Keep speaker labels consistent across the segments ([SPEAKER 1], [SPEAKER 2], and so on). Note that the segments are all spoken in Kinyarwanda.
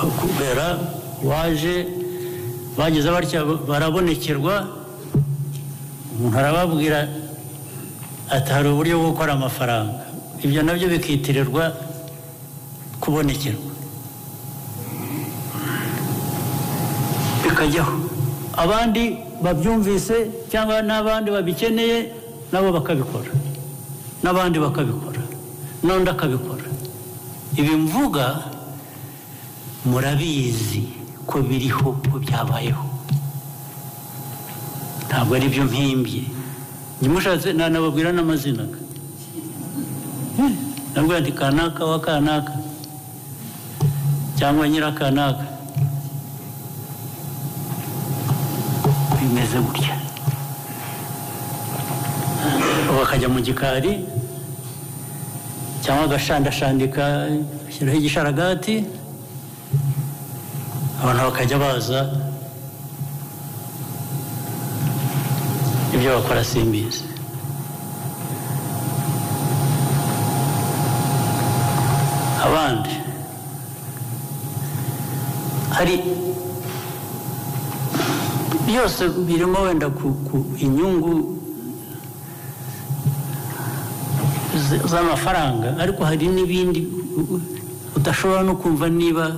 [SPEAKER 1] kubera waje bageze batya barabonekerwa umuntu arababwira ati hari uburyo bwo gukora amafaranga ibyo nabyo bikitirirwa kubonekerwa bikajyaho abandi babyumvise cyangwa n'abandi babikeneye nabo bakabikora n'abandi bakabikora n'undi akabikora ibi mvuga murabizi ko biriho ko byabayeho ntabwo ari byo mpimbye nyimushatse nanababwira n'amazina nabwo ati kanaka wa kanaka cyangwa nyirakanaka bimeze gutya bakajya mu gikari cyangwa agashandashandika ashyiraho igisharagati abantu bakajya baza ibyo bakora simbizi abandi hari byose birimo wenda ku inyungu z'amafaranga ariko hari n'ibindi udashobora no kumva niba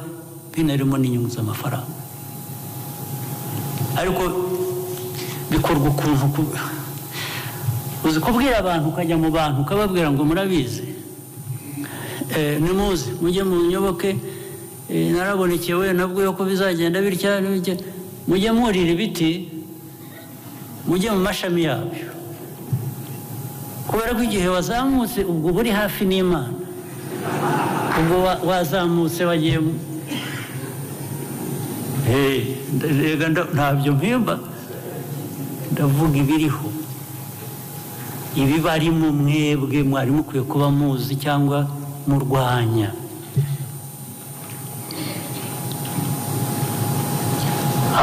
[SPEAKER 1] binarimo n'inyungu z'amafaranga ariko bikorwa ukuntu uzi kubwira abantu ukajya mu bantu ukababwira ngo murabizi nimuze mujye mu nyoboke narabonekewe nabwo ko bizagenda bitya mujye mwurira ibiti mujye mu mashami yabyo kubera ko igihe wazamutse ubwo buri hafi n'Imana ubwo wazamutse wagiye ntabyo mpimba ndavuga ibiriho ibi barimo mwebwe mwari mukwiye kuba muzi cyangwa murwanya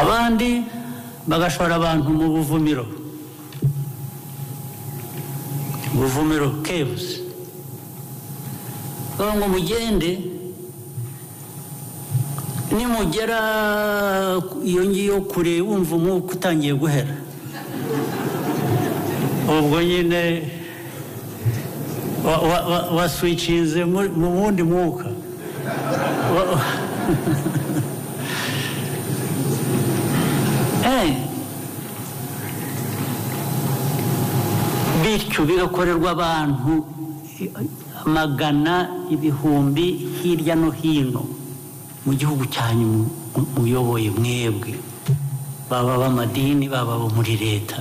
[SPEAKER 1] abandi bagashora abantu mu buvumiro caves ngo mugende nimugera iyo ngiyo kure wumva umwuka utangiye guhera ubwo nyine waswicinze mu wundi mwuka bityo bigakorerwa abantu magana ibihumbi hirya no hino mu gihugu cyanyu muyoboye mwebwe baba b'amadini baba bo muri leta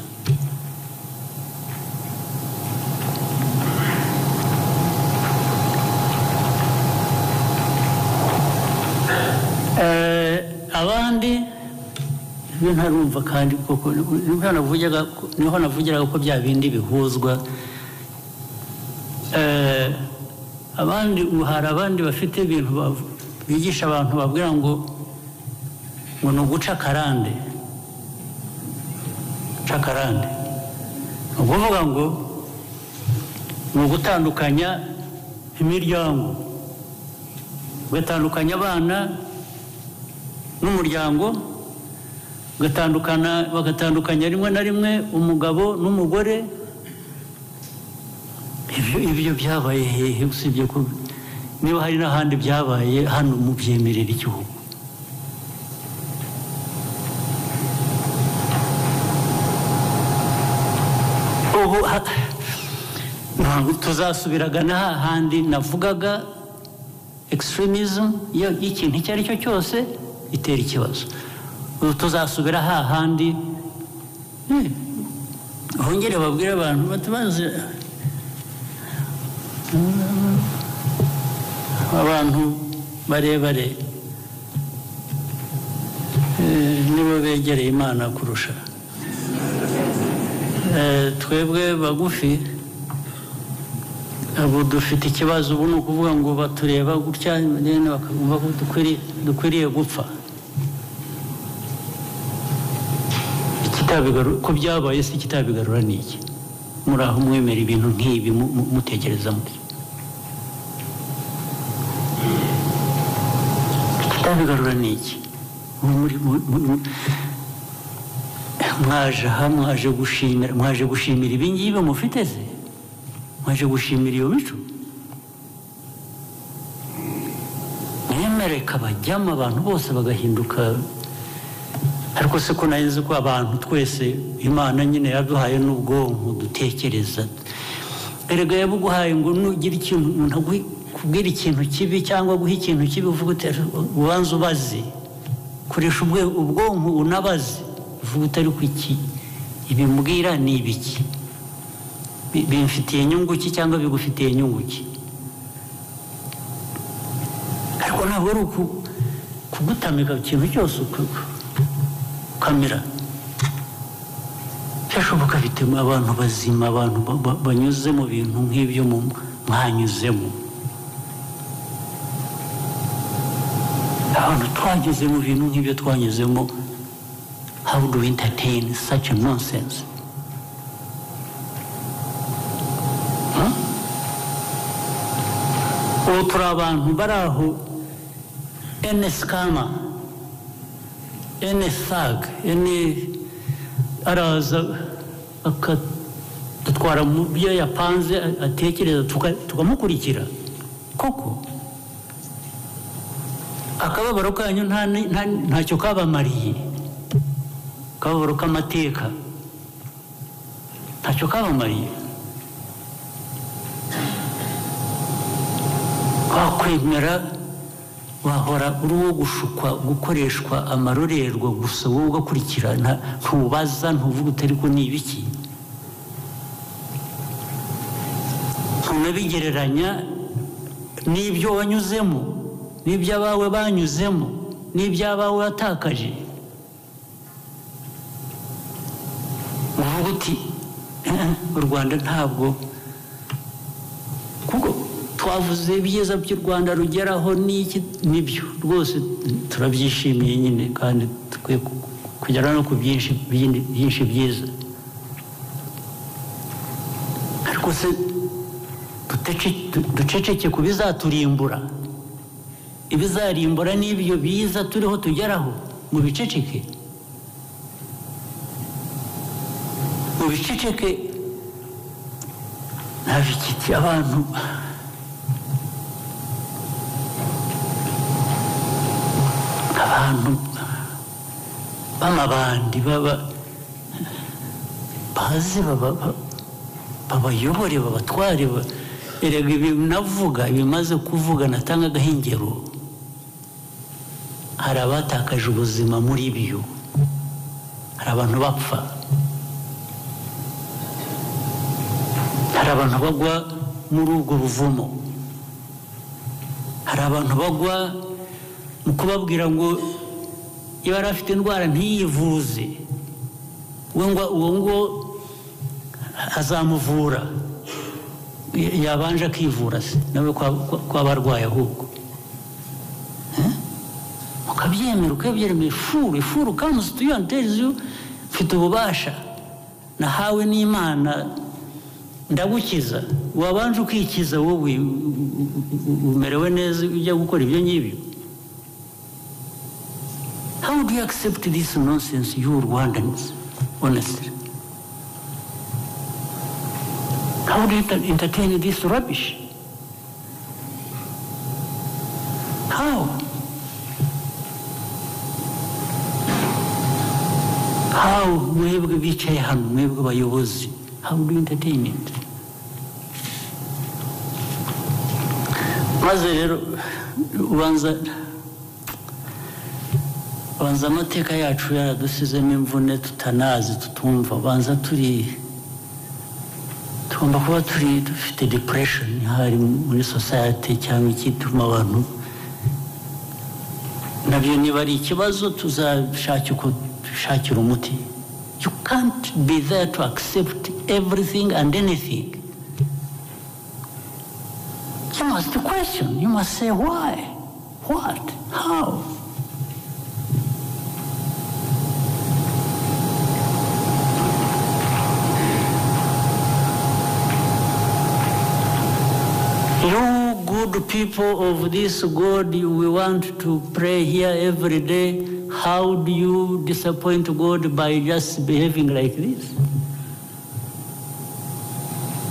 [SPEAKER 1] abandi ntarumva kandi koko niho navugiraga ko bya bindi bihuzwa abandi hari abandi bafite ibintu bigisha abantu babwira ngo ni uguca akarande ni ukuvuga ngo ni ugutandukanya imiryango ugatandukanya abana n'umuryango bagatandukanya rimwe na rimwe umugabo n'umugore ibyo byabaye hehe usibye ko niba hari n'ahandi byabaye hano mu byemerera igihugu ubu ntabwo tuzasubiraga n'ahandi navugaga extremism y'ikintu icyo ari cyo cyose itera ikibazo tuzasubira hahandi hongere babwire abantu batabaze abantu barebare nibo begereye Imana kurusha twebwe bagufi abo dufite ikibazo ubu ni ukuvuga ngo batureba gutya bakumva ko dukwiriye gupfa ko byabaye si kitabigarura n'iki muri aho mwemera ibintu nk'ibi mutekereza muri kitabigarura ni iki? Mwaje aha mwaje gushimira ibi ngibi mufite se? Mwaje gushimira iyo mico? Mwemereka bajyamo abantu bose bagahinduka. Ariko se ko nahize ko abantu twese Imana nyine yaduhaye n'ubwonko dutekereza. Erega yabuguhaye ngo nugira ikintu umuntu kubwira ikintu kibi cyangwa guha ikintu kibi uvuga uti ubanza ubaze. Koresha ubwonko unabaze. Uvuga utari ku iki ibimbwira ni ibiki? Bimfitiye inyungu ki cyangwa bigufitiye inyungu ki? Ariko ntabwo ari kugutamika ikintu cyose ukamira. Byashoboka bituma abantu bazima, abantu banyuze mu bintu nk'ibyo mwanyuzemo. Abantu twageze mu bintu nk'ibyo twanyuzemo. How do we entertain such a nonsense? Ubu turi abantu bari aho, ene skama, ene thug, ene araza akadutwara mu byo yapanze atekereza tukamukurikira. Koko akababaro kanyu ntacyo kabamariye. Akababaro k'amateka ntacyo kabamariye. Wakwemera wahora uri uwo gushukwa, gukoreshwa amarorerwa gusa, wowe ugakurikirana, ntubaza, ntuvuga utari ko ni ibiki. Ntunabigereranya n'ibyo wanyuzemo, n'ibyo abawe banyuzemo, n'ibyo abawe watakaje. Uvuga uti u Rwanda ntabwo, kuko twavuze ibyiza by'u Rwanda rugeraho n'iki, nibyo rwose turabyishimiye nyine, kandi twe kugera no ku byinshi byiza. Ariko se duceceke ku bizaturimbura? Ibizarimbura n'ibyo biza turiho tugeraho, mu biceceke. Mu biceceke ntabikiti abantu b'amabandi bazi babayobore, babatware. Erega ibi navuga, ibimaze kuvuga natangagaho ingero. Hari abatakaje ubuzima muri byo, hari abantu bapfa, hari abantu bagwa muri ubwo buvumo, hari abantu bagwa mu kubabwira ngo iyo yari afite indwara ntiyivuze, uwo ngo azamuvura, yabanje akivura se nawe kwaba arwaye. Ahubwo ukabyemera, ukabyemera. Ifuru comes to you and tells you, mfite ububasha nahawe n'Imana, ndagukiza. Wabanje ukikiza wowe, umerewe neza, ujya gukora ibyo ngibyo. How do you accept this nonsense, you Rwandans, honestly? How do you entertain this rubbish? How? How? Mwebwe bicaye hano, mwebwe bayobozi, how do you entertain it? Maze rero ubanza amateka yacu yaradusizemo imvune tutanazi, tutumva. Ubanza tugomba kuba dufite depression hari muri society, cyangwa ikituma abantu nabyo niba ari ikibazo tuzashakira umuti. You can't be there to accept everything and anything. You must question, you must say why, what, how. You good people people of this God we want to pray here every day, how do you disappoint God by just behaving like this?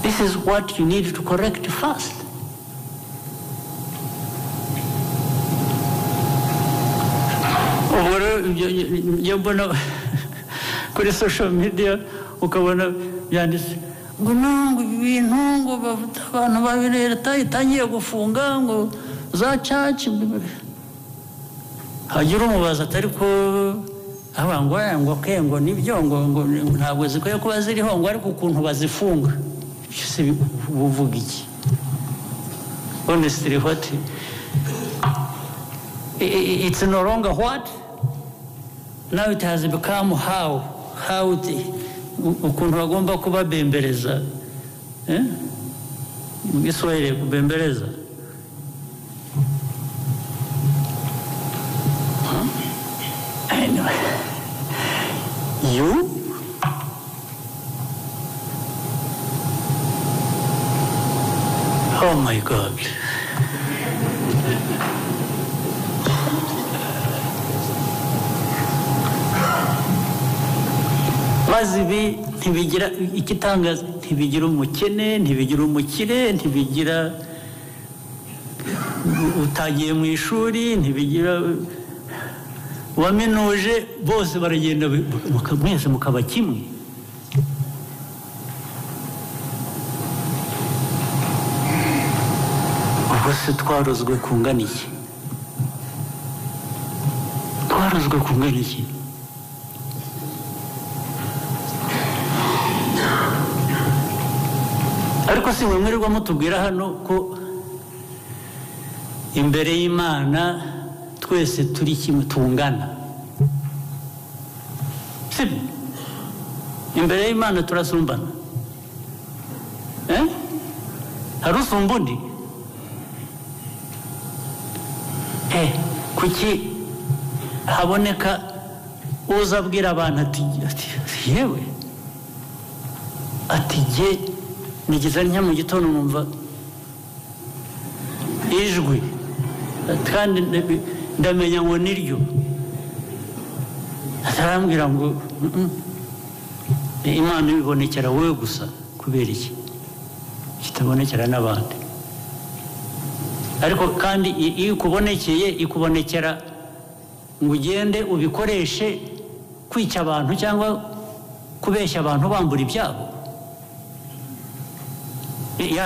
[SPEAKER 1] This is what you need to correct first. You mbona kuri social media ukabona byanditse ngo nungu ibintu ngo bavuta abantu babiri leta itangiye gufunga ngo za church hagira umubaza atari ko abangwa kengo nibyo ngo ntabwo zikoye kuba ziriho ngo ariko ukuntu bazifunga cyose buvuga iki? Honestly, what it's no longer what now it has become how ukuntu bagomba kubabembereza mu Giswahili kubembereza anyway you oh my God. Mazibi ntibigira ikitangaza, ntibigira umukene, ntibigira umukire, ntibigira utagiye mu ishuri, ntibigira waminuje, bose baragenda mwese mukaba kimwe. Bose twarozwe kungana iki? Twarozwe kungana iki? Ariko si mwirirwa mutubwira hano ko imbere y'Imana twese turi kimwe tungana. Sibyo? Imbere y'Imana turasumbana. Hari usumba undi? Kuki haboneka uzabwira abantu ati yewe ati jye nigeze nya mu gitondo numva ijwi kandi ndamenya ngo niryo atarambwira ngo Imana ibonekera wowe gusa kubera iki kitabonekera n'abandi. Ariko kandi iyo kubonekeye ikubonekera ngo ugende ubikoreshe kwica abantu cyangwa kubeshya abantu bambura ibyabo.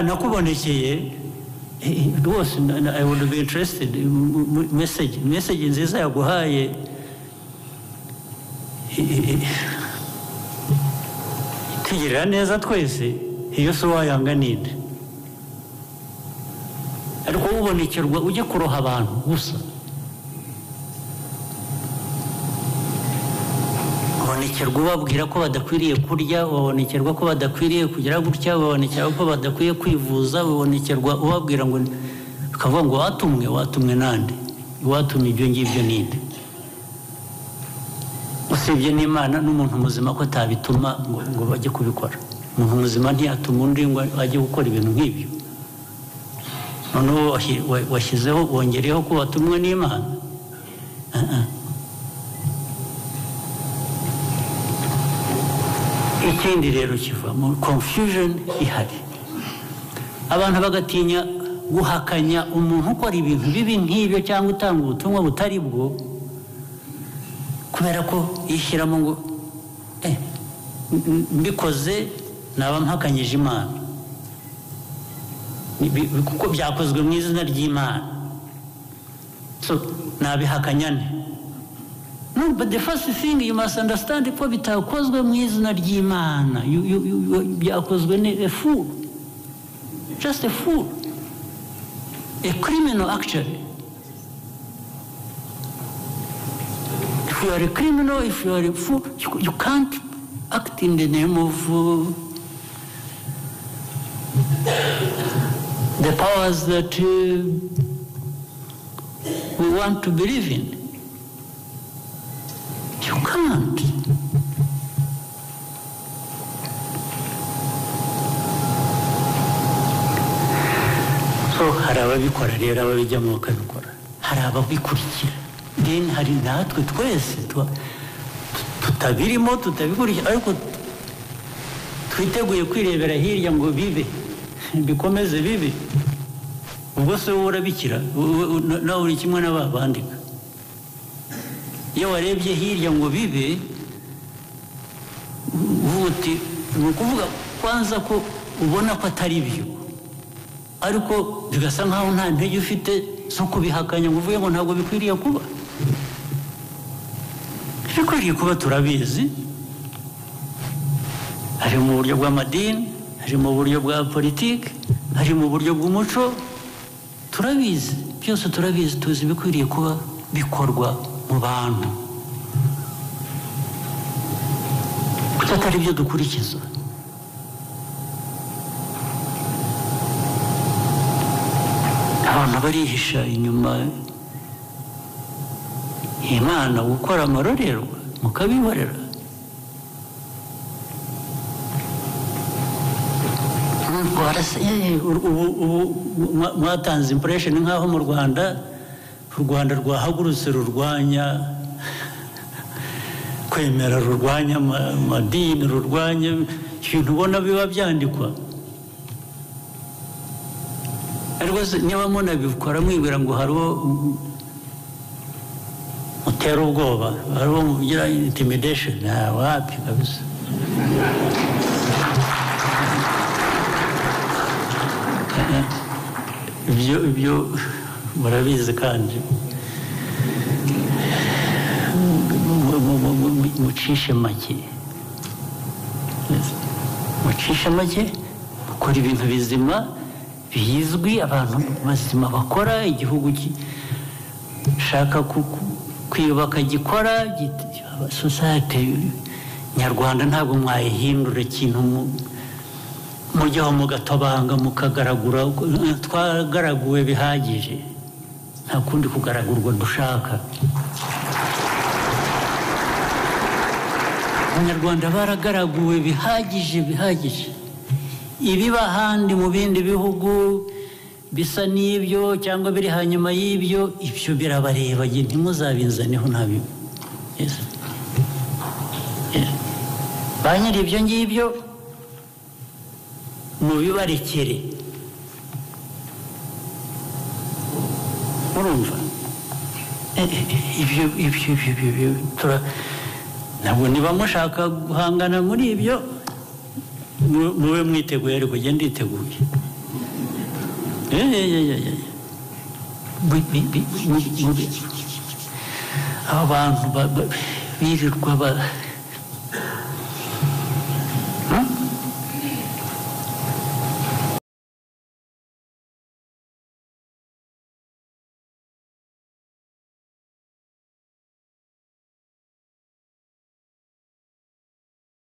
[SPEAKER 1] Nakubonekeye rwose I would be interested message nziza yaguhaye tugirira neza twese iyo so wayanga ninde. Ariko ubonekerwa ujye kuroha abantu gusa, ubonekerwa ubabwira ko badakwiriye kurya, ubonekerwa ko badakwiriye kugira gutya, ubonekerwa ko badakwiye kwivuza, ubonekerwa ubabwira ngo ukavuga ngo watumwe nande, watumye ibyo ngibyo ninde. Usibye n'Imana n'umuntu muzima ko tabituma ngo bajye kubikora. Umuntu muzima ntiyatuma undi ngo ajye gukora ibintu nk'ibyo. Noneho washyizeho wongereho ko watumwe n'Imana. Ikindi rero kiva mu confusion ihari, abantu bagatinya guhakanya umuntu ukora ibintu bibi nk'ibyo cyangwa utanga ubutumwa butari bwo, kubera ko yishyiramo ngo mbikoze naba mpakanyije Imana kuko byakozwe mu izina ry'Imana, so nabihakanya nte? No, but the first thing you must understand ko bitakozwe mu izina ry'Imana, byakozwe ni a fool, just a fool, a criminal actually. If you are a criminal, if you are a fool, you can't act in the name of the powers that we want to believe in. You can't. So hari ababikora rero ababijyamo bakabikora hari ababikurikira then hari natwe twese tutabirimo tutabikurikira ariko twiteguye kwirebera hirya ngo bibe bikomeze bibe ubwo se wowe urabikira nawe uri kimwe n'ababandika iyo warebye hirya ngo bibe uvuti ni ukuvuga kwanza ko ubona ko atari byo ariko bigasa nkaho nta ntege ufite zo kubihakanya ngo uvuge ngo ntabwo bikwiriye kuba bikwiriye kuba turabizi hari mu buryo bw'amadini hari mu buryo bwa politiki hari mu buryo bw'umuco turabizi byose turabizi tuzi bikwiriye kuba bikorwa mu bantu kuko atari byo dukurikiza abantu barihisha inyuma Imana gukora amarorerwa mukabihorera mwatanze impression nk'aho mu Rwanda u Rwanda rwahagurutse rurwanya kwemera rurwanya amadini rurwanya ibintu ubona biba byandikwa ariko niba munabikora mwibwira ngo hariho mutera ubwoba hariho mugira intimidation wapi kabisa ibyo murabizi kandi mucishe make mukora ibintu bizima bizwi abantu bazima bakora igihugu gishaka kwiyubaka gikora society nyarwanda ntabwo mwayihindura ikintu mujyaho mugatobanga mukagaragura twagaraguwe bihagije nta kundi kugaragurwa dushaka abanyarwanda baragaraguwe bihagije ibiba ahandi mu bindi bihugu bisa n'ibyo cyangwa biri hanyuma y'ibyo ibyo birabareba ntimuzabinzaneho ntabibi ba nyiri ibyo ngibyo mubibarekere murumva ibyo ntabwo niba mushaka guhangana muri ibyo mube mwiteguye ariko njye nditeguye aba bantu birirwa